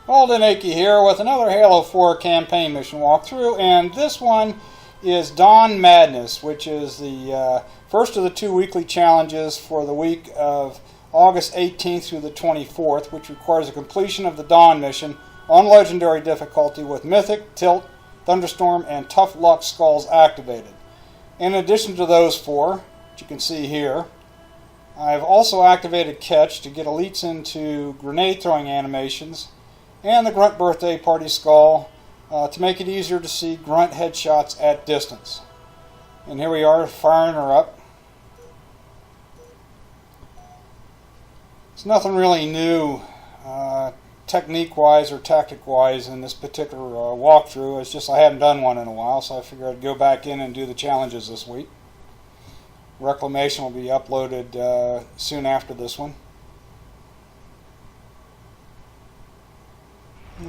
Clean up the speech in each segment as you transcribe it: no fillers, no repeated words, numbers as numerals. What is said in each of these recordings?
Golden Achy here with another Halo 4 campaign mission walkthrough, and this one is Dawn Madness, which is the first of the 2 weekly challenges for the week of August 18th through the 24th, which requires a completion of the Dawn mission on Legendary difficulty with Mythic, Tilt, Thunderstorm, and Tough Luck Skulls activated. In addition to those 4, which you can see here, I've also activated Catch to get elites into grenade throwing animations, and the Grunt Birthday Party Skull to make it easier to see grunt headshots at distance. And here we are firing her up. It's nothing really new technique-wise or tactic-wise in this particular walkthrough. It's just I haven't done one in a while, so I figured I'd go back in and do the challenges this week. Reclamation will be uploaded soon after this one.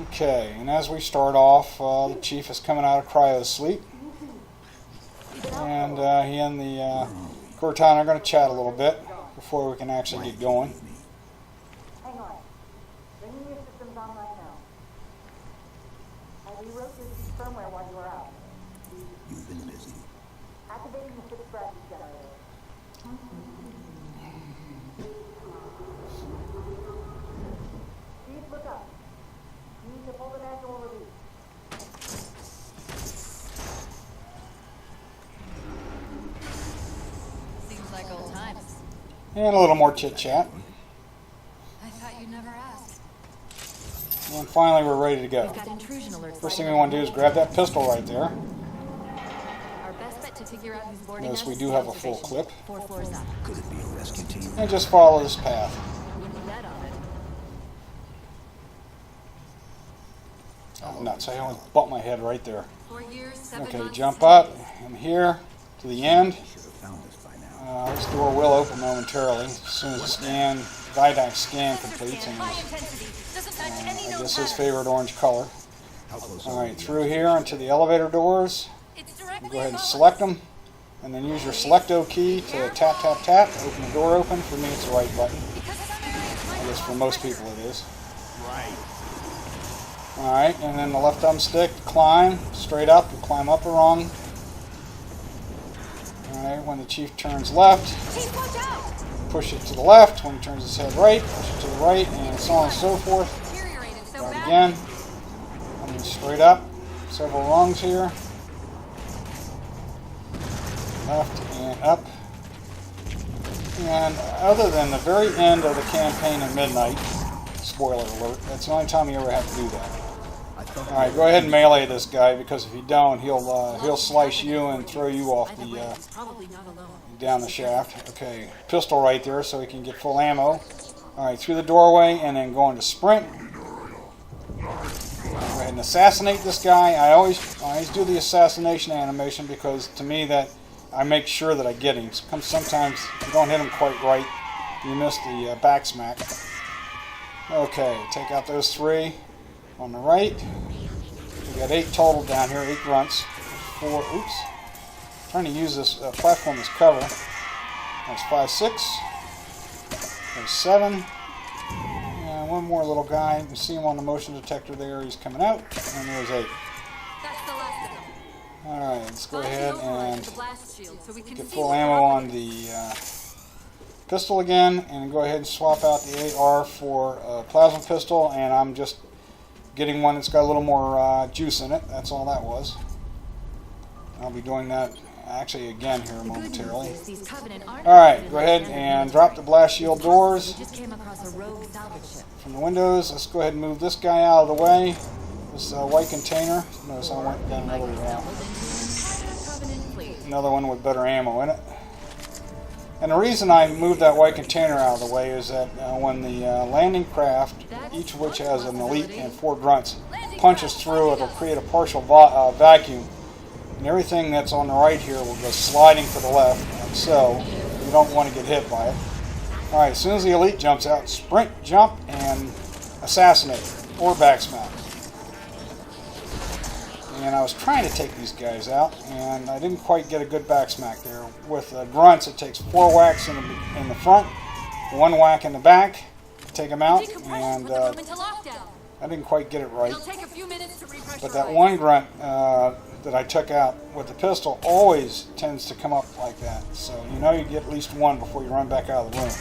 Okay, and as we start off, the Chief is coming out of cryo sleep, and he and the Cortana are going to chat a little bit before we can actually get going. Hang on. Bringing your systems on right now. I rewrote your firmware while you were out. You've been busy. Activating the 6 gravity generator. Please look up. You need to pull the manual release. Seems like old times. And a little more chit-chat. I thought you'd never ask. And finally we're ready to go. We've got intrusion alerts. First thing we want to do is grab that pistol right there. Our best bet to figure out who's boarding Notice us we is do the have a full observation. clip. 4 floors up. Could it be a rescue team? And just follow this path. Wouldn't bet on it. Oh, nuts. I almost bumped my head right there. 4 years, 7 Okay, months. jump up and here to the end. Should have found us by now. This door will open momentarily as soon as the scan, Vidac scan completes, and High intensity. Doesn't touch any I known guess his pattern. favorite orange color. How close Alright, through here into the elevator doors. It's directly Go ahead and above select us. them, and then use your Selecto key to tap, tap, tap, open the door open. For me, it's the right button. Because it's on the right, it's my I guess for most people it is. Right. Alright, and then the left thumbstick, climb, straight up, you climb up or wrong. Alright, when the Chief turns left, Chief, watch out! push it to the left. When he turns his head right, push it to the right, and so on and so forth. Deteriorated so Start bad. again. I mean, straight up. Several rungs here. Left and up. And other than the very end of the campaign at midnight, spoiler alert, that's the only time you ever have to do that. Alright, go ahead and melee this guy, because if you don't, he'll slice you and throw you off By the way, the he's probably not alone. down the shaft. Okay, pistol right there so he can get full ammo. Alright, through the doorway and then going to sprint. Go ahead and assassinate this guy. I always do the assassination animation because to me that I make sure that I get him. Sometimes if you don't hit him quite right, you miss the back smack. Okay, take out those 3 on the right. We got 8 total down here, 8 grunts. 4, oops. Trying to use this platform as cover. That's 5, 6. There's 7. And one more little guy. You can see him on the motion detector there. He's coming out. And there's 8. That's the last of them. Alright, let's go ahead and The blast shield, so we can get see full what ammo they're up on the pistol again. And go ahead and swap out the AR for a plasma pistol. And I'm just getting one that's got a little more juice in it. That's all that was. I'll be doing that actually again here momentarily. Alright, go ahead and drop the blast shield doors We just came across a rogue salvage ship. from the windows. Let's go ahead and move this guy out of the way. This white container. Notice I went down another one with better ammo in it. And the reason I moved that white container out of the way is that when the landing craft, each of which has an elite and 4 grunts, punches through, it'll create a partial vacuum. And everything that's on the right here will go sliding to the left, like so. You don't want to get hit by it. Alright, as soon as the elite jumps out, sprint, jump, and assassinate, or backsmack. And I was trying to take these guys out, and I didn't quite get a good backsmack there. With grunts, it takes 4 whacks in the front, 1 whack in the back to take them out, and I didn't quite get it right. It'll take a few minutes to refresh But your that eyes. one grunt that I took out with the pistol always tends to come up like that. So you know you get at least one before you run back out of the room.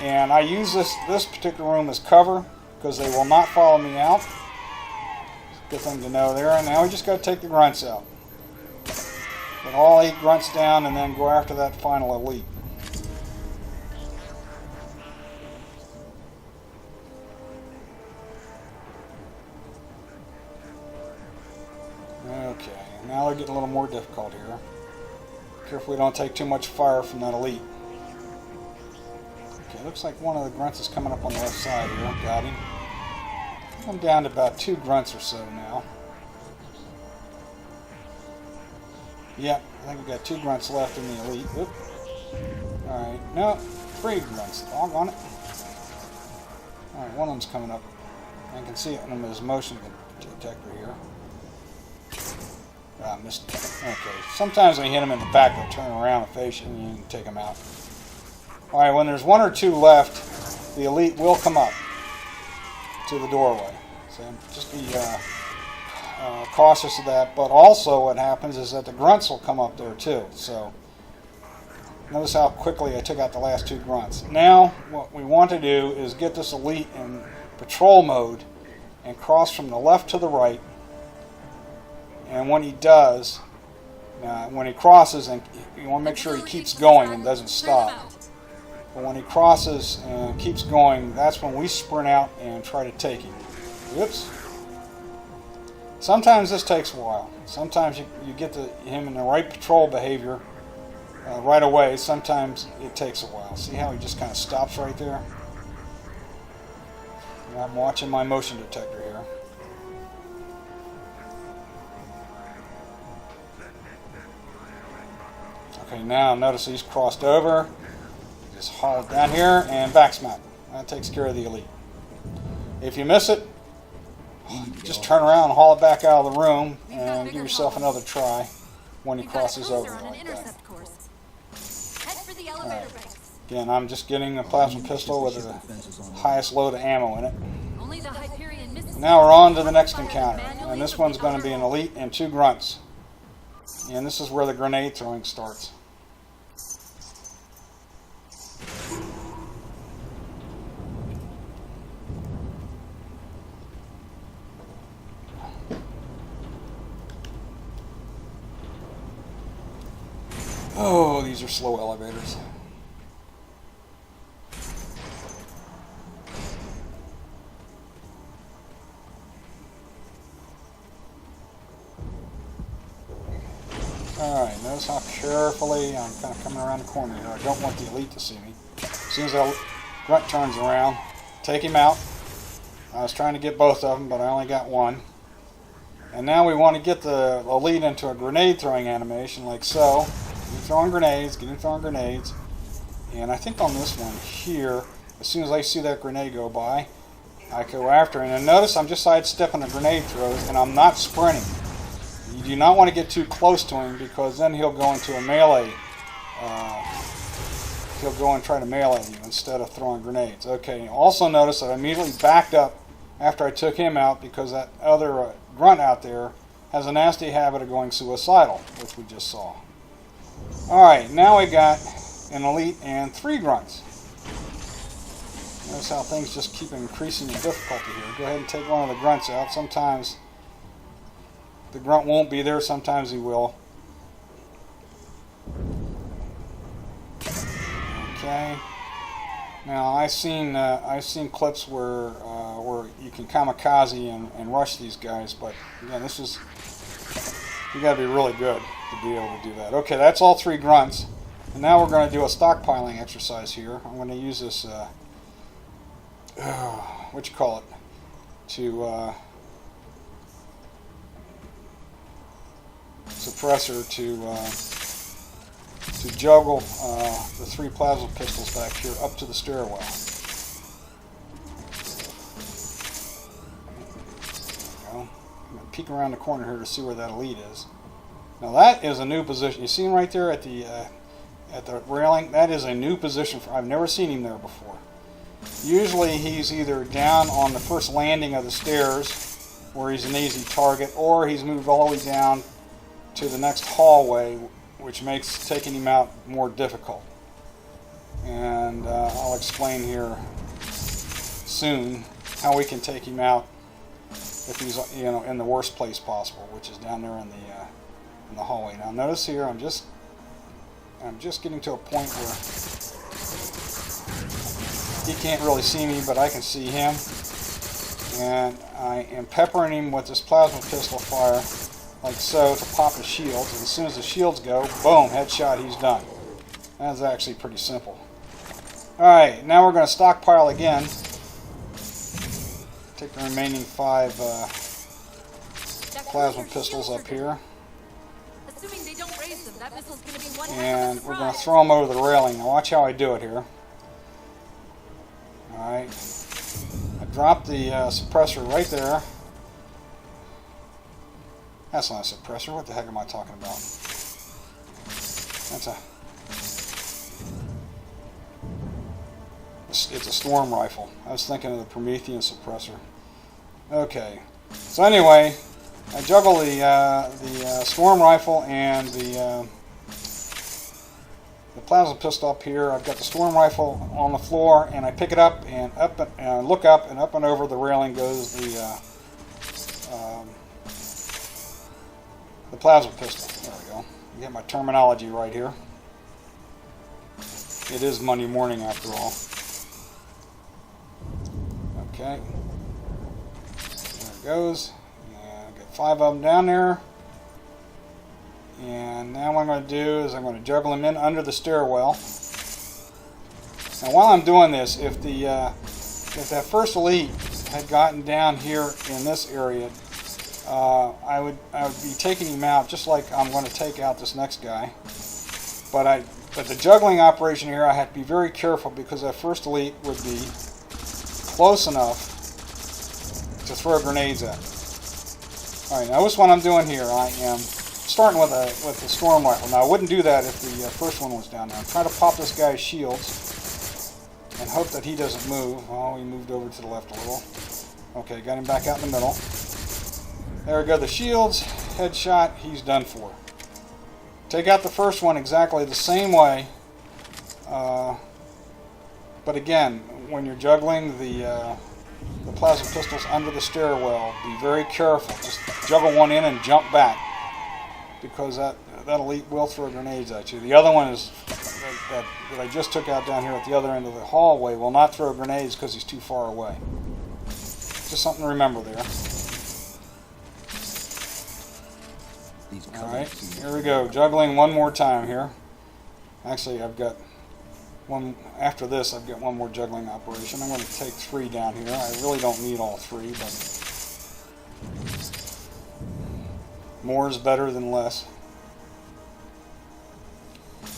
And I use this particular room as cover because they will not follow me out. Good thing to know there. And now we just got to take the grunts out. Put all 8 grunts down and then go after that final elite. Okay, now they're getting a little more difficult here. Careful we don't take too much fire from that elite. Okay, looks like one of the grunts is coming up on the left side here. Got him. I'm down to about 2 grunts or so now. Yep, I think we got 2 grunts left in the elite. Oop. Alright, no, 3 grunts. Doggone it. Alright, one of them's coming up. I can see it in his motion detector here. Ah, missed. Okay, sometimes when you hit them in the back, they'll turn around and face you and you can take them out. Alright, when there's 1 or 2 left, the elite will come up to the doorway. So just be cautious of that. But also what happens is that the grunts will come up there too. So notice how quickly I took out the last 2 grunts. Now what we want to do is get this elite in patrol mode and cross from the left to the right. And when he does, when he crosses, and you want to make sure he keeps going and doesn't stop. But when he crosses and keeps going, that's when we sprint out and try to take him. Whoops. Sometimes this takes a while. Sometimes you get him in the right patrol behavior right away. Sometimes it takes a while. See how he just kind of stops right there? I'm watching my motion detector here. Okay, now notice he's crossed over. Just haul it down here and back smack. That takes care of the elite. If you miss it, just turn around and haul it back out of the room and give yourself another try when he crosses over like that. Alright. Again, I'm just getting a plasma pistol with the highest load of ammo in it. Now we're on to the next encounter. And this one's going to be an elite and 2 grunts. And this is where the grenade throwing starts. Oh, these are slow elevators. Alright, notice how carefully I'm kind of coming around the corner here. I don't want the elite to see me. As soon as the grunt turns around, take him out. I was trying to get both of them, but I only got one. And now we want to get the elite into a grenade throwing animation like so. Get him throwing grenades. And I think on this one here, as soon as I see that grenade go by, I go after it. And notice I'm just sidestepping the grenade throws, and I'm not sprinting. You do not want to get too close to him because then he'll go into a melee. He'll go and try to melee you instead of throwing grenades. Okay, also notice that I immediately backed up after I took him out because that other grunt out there has a nasty habit of going suicidal, which we just saw. Alright, now we got an elite and 3 grunts. Notice how things just keep increasing in difficulty here. Go ahead and take one of the grunts out. Sometimes the grunt won't be there, sometimes he will. Okay. Now I've seen clips where you can kamikaze and rush these guys, but again, this is, you got to be really good to be able to do that. Okay, that's all 3 grunts, and now we're going to do a stockpiling exercise here. I'm going to use this what you call it, to suppressor to juggle the 3 plasma pistols back here up to the stairwell. There we go. I'm going to peek around the corner here to see where that elite is. Now that is a new position. You see him right there at the railing? That is a new position. I've never seen him there before. Usually he's either down on the first landing of the stairs, where he's an easy target, or he's moved all the way down to the next hallway, which makes taking him out more difficult. And I'll explain here soon how we can take him out if he's, you know, in the worst place possible, which is down there in the hallway. Now notice here, I'm just getting to a point where he can't really see me, but I can see him, and I am peppering him with this plasma pistol fire, like so, to pop his shields. And as soon as the shields go, boom, headshot, he's done. That's actually pretty simple. Alright, now we're going to stockpile again. Take the remaining 5 plasma pistols up here. Assuming they don't raise them, that missile's gonna be one And we're going to throw them over the railing. Now watch how I do it here. Alright. I drop the suppressor right there. That's not a suppressor. What the heck am I talking about? That's a... It's a storm rifle. I was thinking of the Promethean suppressor. Okay. So anyway, I juggle the storm rifle and the plasma pistol up here. I've got the storm rifle on the floor, and I pick it up and look up, and up and over the railing goes the plasma pistol. There we go. Get my terminology right here. It is Monday morning after all. Okay. There it goes. And I've got 5 of them down there. And now what I'm going to do is I'm going to juggle them in under the stairwell. Now while I'm doing this, if that first elite had gotten down here in this area, I would be taking him out just like I'm going to take out this next guy. But the juggling operation here, I have to be very careful because that first elite would be close enough to throw grenades at. Alright, notice what I'm doing here. I am starting with the storm rifle. Now I wouldn't do that if the first one was down there. I'm trying to pop this guy's shields and hope that he doesn't move. Oh, he moved over to the left a little. Okay, got him back out in the middle. There we go, the shields, headshot, he's done for. Take out the first one exactly the same way. But again, when you're juggling the plasma pistols under the stairwell, be very careful. Just juggle one in and jump back, because that elite will throw grenades at you. The other one is that I just took out down here at the other end of the hallway will not throw grenades because he's too far away. Just something to remember there. Alright, here we go. Juggling one more time here. Actually, I've got one. After this, I've got one more juggling operation. I'm going to take 3 down here. I really don't need all 3, but more is better than less.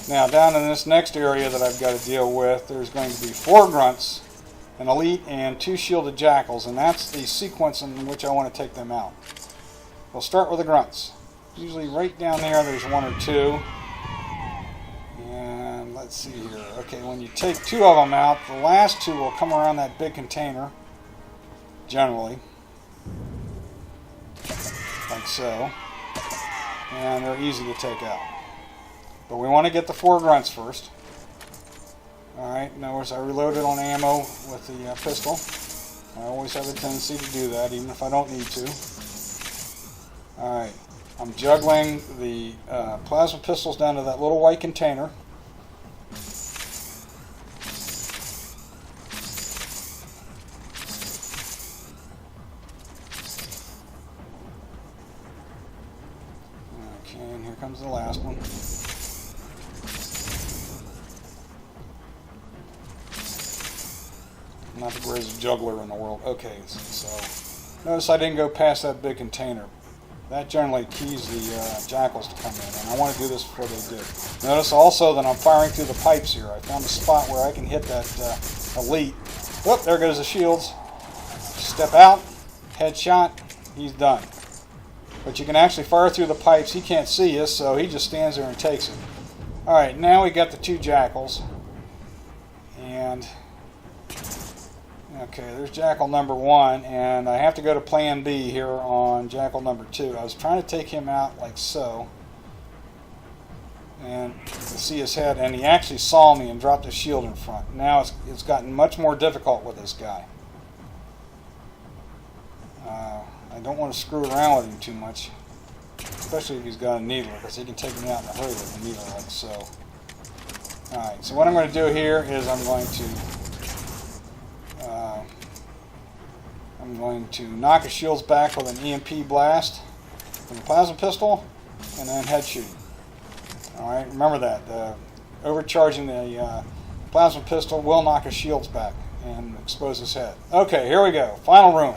Now, down in this next area that I've got to deal with, there's going to be 4 grunts, an elite, and 2 shielded jackals, and that's the sequence in which I want to take them out. We'll start with the grunts. Usually right down there's 1 or 2. And let's see here. Okay, when you take 2 of them out, the last 2 will come around that big container, generally, like so. And they're easy to take out. But we want to get the 4 grunts first. Alright, notice I reloaded on ammo with the pistol. I always have a tendency to do that, even if I don't need to. Alright. I'm juggling the plasma pistols down to that little white container. Okay, and here comes the last one. I'm not the greatest juggler in the world. Okay, so notice I didn't go past that big container. That generally keys the jackals to come in, and I want to do this before they do. Notice also that I'm firing through the pipes here. I found a spot where I can hit that elite. Whoop, there goes the shields. Step out, headshot, he's done. But you can actually fire through the pipes. He can't see us, so he just stands there and takes it. Alright, now we got the 2 jackals. And Okay, there's Jackal number 1, and I have to go to plan B here on Jackal number 2. I was trying to take him out like so, and see his head, and he actually saw me and dropped his shield in front. Now it's gotten much more difficult with this guy. I don't want to screw around with him too much, especially if he's got a needler, because he can take me out in a hurry with a needler like so. Alright, so what I'm going to do here is I'm going to knock his shields back with an EMP blast with a plasma pistol, and then head shooting. Alright, remember that. Overcharging the plasma pistol will knock his shields back and expose his head. Okay, here we go. Final room.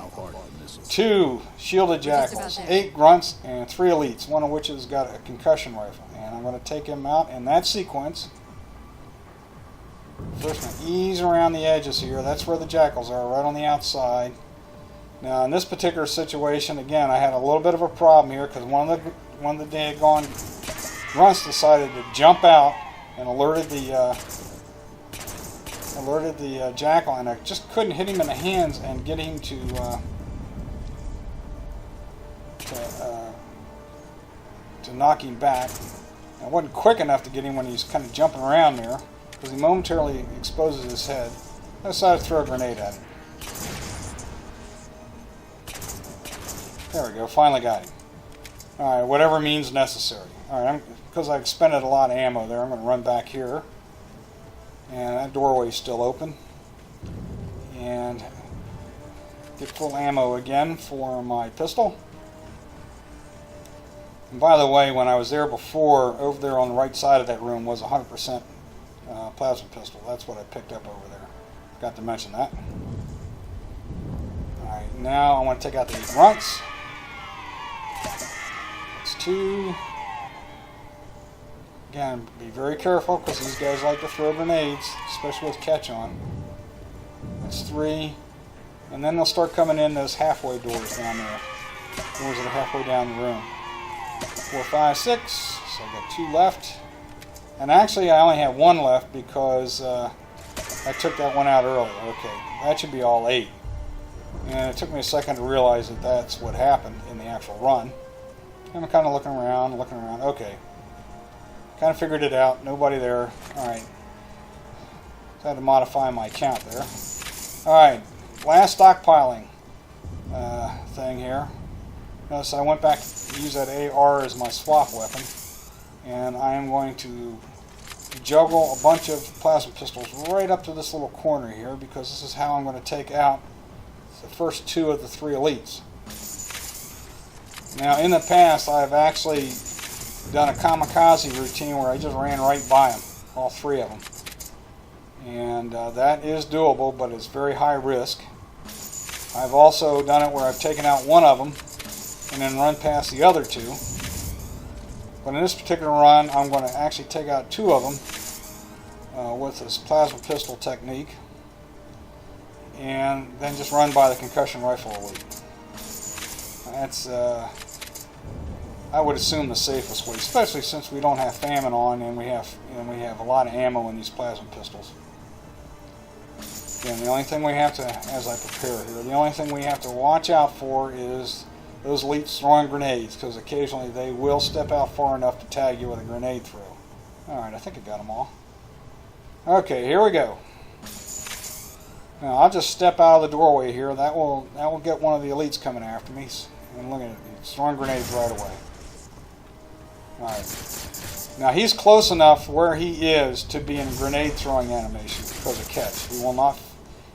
2 shielded jackals, 8 grunts, and 3 elites, one of which has got a concussion rifle. And I'm going to take him out in that sequence. First, I'm going to ease around the edges here. That's where the jackals are, right on the outside. Now, in this particular situation, again, I had a little bit of a problem here because one of the daggone grunts decided to jump out and alerted the jackal, and I just couldn't hit him in the hands and get him to knock him back. I wasn't quick enough to get him when he's kind of jumping around there, because he momentarily exposes his head. I decided to throw a grenade at him. There we go, finally got him. Alright, whatever means necessary. Alright, because I've expended a lot of ammo there, I'm going to run back here. And that doorway's still open. And get full ammo again for my pistol. And by the way, when I was there before, over there on the right side of that room was 100% plasma pistol. That's what I picked up over there. Forgot to mention that. Alright, now I want to take out the 8 grunts. That's 2. Again, be very careful because these guys like to throw grenades, especially with catch on. That's 3. And then they'll start coming in those halfway doors down there. Doors that are halfway down the room. 4, 5, 6. So I've got 2 left. And actually I only have 1 left because I took that one out earlier. Okay, that should be all 8. And it took me a second to realize that that's what happened in the actual run. And I'm kind of looking around. Okay. Kind of figured it out. Nobody there. Alright. So I had to modify my count there. Alright. Last stockpiling thing here. Notice I went back to use that AR as my swap weapon. And I am going to juggle a bunch of plasma pistols right up to this little corner here, because this is how I'm going to take out the first 2 of the 3 elites. Now, in the past, I've actually done a kamikaze routine where I just ran right by them, all 3 of them. And that is doable, but it's very high risk. I've also done it where I've taken out 1 of them and then run past the other 2. But in this particular run, I'm going to actually take out 2 of them with this plasma pistol technique, and then just run by the concussion rifle elite. That's, I would assume, the safest way, especially since we don't have famine on, and we have a lot of ammo in these plasma pistols. Again, the only thing we have to, as I prepare here, the only thing we have to watch out for is those elites throwing grenades, because occasionally they will step out far enough to tag you with a grenade throw. Alright, I think I got them all. Okay, here we go. Now I'll just step out of the doorway here. That will get one of the elites coming after me. And look at it, he's throwing grenades right away. Alright. Now he's close enough where he is to be in a grenade throwing animation because of catch.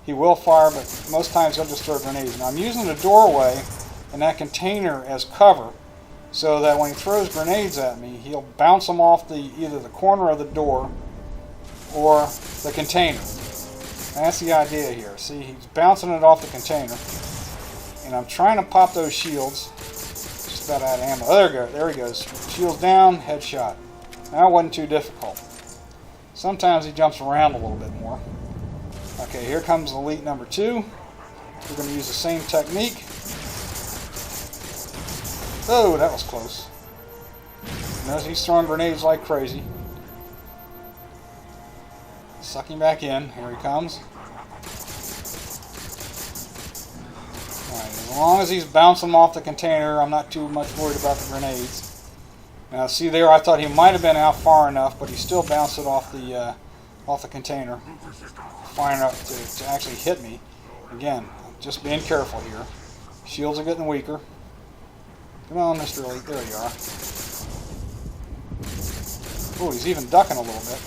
He will fire, but most times he'll just throw grenades. Now I'm using the doorway and that container as cover, so that when he throws grenades at me, he'll bounce them off either the corner of the door or the container. That's the idea here. See, he's bouncing it off the container, and I'm trying to pop those shields. Just about out of ammo. Oh, there he goes. Shields down, headshot. That wasn't too difficult. Sometimes he jumps around a little bit more. Okay, here comes elite number 2. We're going to use the same technique. Oh, that was close. Notice he's throwing grenades like crazy. Suck him back in. Here he comes. As long as he's bouncing them off the container, I'm not too much worried about the grenades. Now, see there, I thought he might have been out far enough, but he still bounced it off the container, far enough to actually hit me. Again, just being careful here. Shields are getting weaker. Come on, Mr. Elite. There you are. Oh, he's even ducking a little bit.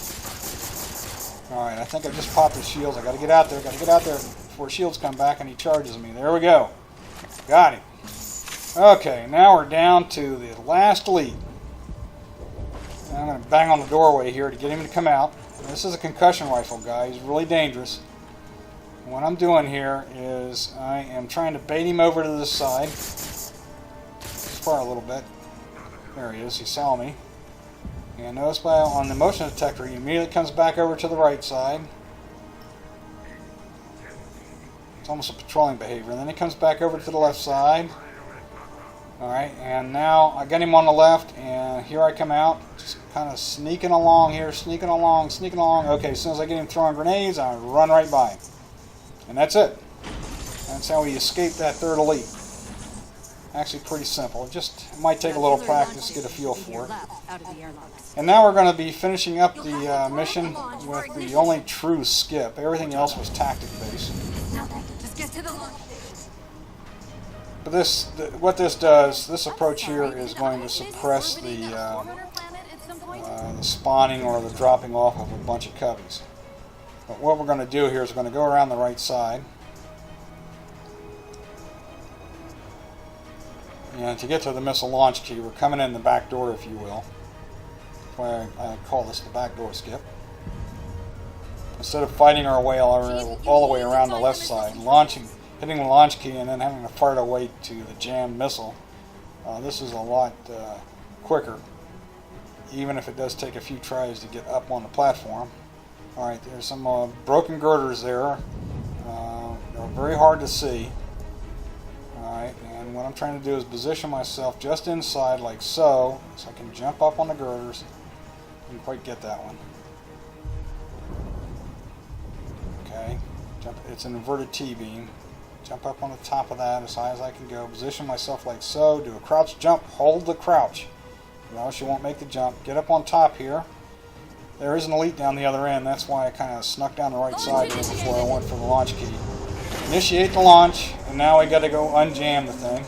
Alright, I think I just popped his shields. I gotta get out there. Gotta get out there before shields come back and he charges me. There we go. Got him. Okay, now we're down to the last elite. Now I'm going to bang on the doorway here to get him to come out. This is a concussion rifle guy. He's really dangerous. And what I'm doing here is I am trying to bait him over to this side. Just far a little bit. There he is. He saw me. And notice on the motion detector, he immediately comes back over to the right side. It's almost a patrolling behavior. And then he comes back over to the left side. Alright, and now I got him on the left, and here I come out, just kind of sneaking along here, sneaking along. Okay, as soon as I get him throwing grenades, I run right by him. And that's it. That's how we escape that third elite. Actually pretty simple. It might take a little practice to get a feel for it. And now we're going to be finishing up the mission with the only true skip. Everything else was tactic based. Just get to the launch. But what this does, this approach here is going to suppress the spawning or the dropping off of a bunch of cubbies. But what we're going to do here is we're going to go around the right side. And to get to the missile launch key, we're coming in the back door, if you will. That's why I call this the back door skip. Instead of fighting our way all the way around the left side, hitting the launch key and then having to fart our way to the jammed missile, this is a lot quicker, even if it does take a few tries to get up on the platform. Alright, there's some broken girders there. They're very hard to see. Alright, and what I'm trying to do is position myself just inside like so I can jump up on the girders. Didn't quite get that one. Okay, it's an inverted T-beam. Jump up on the top of that as high as I can go. Position myself like so. Do a crouch jump. Hold the crouch. Or else you won't make the jump. Get up on top here. There is an elite down the other end. That's why I kind of snuck down the right side here before I went for the launch key. Initiate the launch. And now we got to go unjam the thing.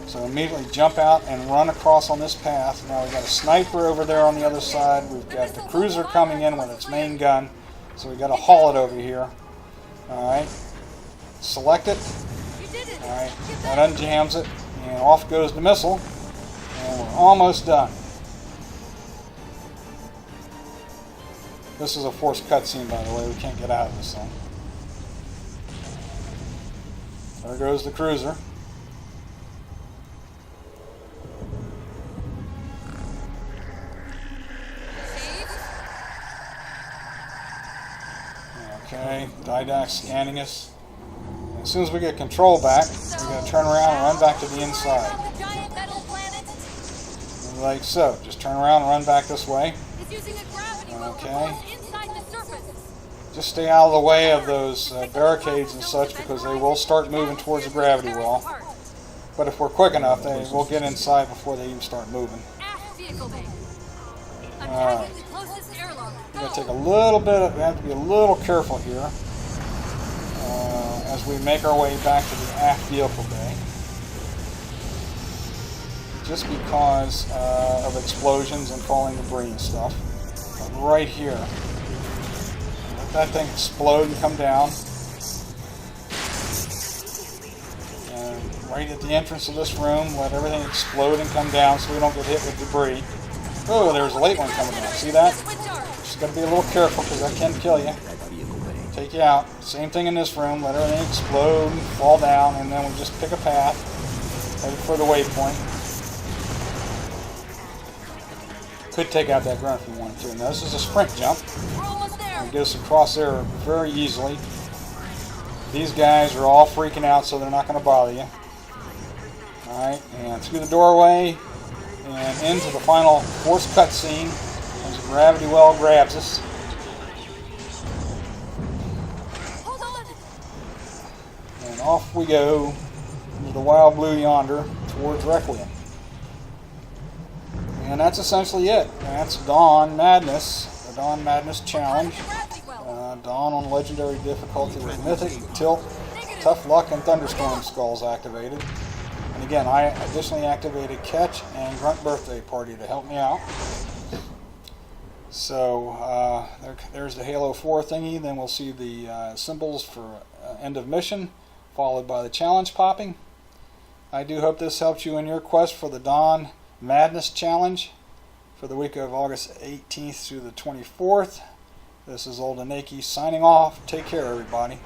So immediately jump out and run across on this path. Now we've got a sniper over there on the other side. We've got the cruiser coming in with its main gun. So we've got to haul it over here. Alright. Select it. Alright, that unjams it, and off goes the missile, and we're almost done. This is a forced cutscene, by the way. We can't get out of this thing. There goes the cruiser. Okay, Didac scanning us. As soon as we get control back, we're going to turn around and run back to the inside. Like so. Just turn around and run back this way. Okay. Just stay out of the way of those barricades and such, because they will start moving towards the gravity well. But if we're quick enough, they will get inside before they even start moving. Alright. We're going to take a little bit, we have to be a little careful here. As we make our way back to the aft vehicle bay, just because of explosions and falling debris and stuff. But right here, let that thing explode and come down, and right at the entrance of this room, let everything explode and come down so we don't get hit with debris. Oh, there's a late one coming down. See that? Just got to be a little careful because that can kill you. Take you out. Same thing in this room. Let everything explode and fall down, and then we just pick a path, headed for the waypoint. Could take out that grunt if you wanted to. Now this is a sprint jump. It gets us across there very easily. These guys are all freaking out, so they're not going to bother you. Alright, and through the doorway and into the final forced cutscene as the gravity well grabs us. Off we go into the wild blue yonder towards Requiem. And that's essentially it. That's Dawn Madness, the Dawn Madness Challenge. Dawn on legendary difficulty with Mythic, Tilt, Tough Luck, and Thunderstorm skulls activated. And again, I additionally activated Catch and Grunt Birthday Party to help me out. So there's the Halo 4 thingy. Then we'll see the symbols for end of mission, followed by the challenge popping. I do hope this helps you in your quest for the Dawn Madness Challenge for the week of August 18th through the 24th. This is Old Anaki signing off. Take care, everybody.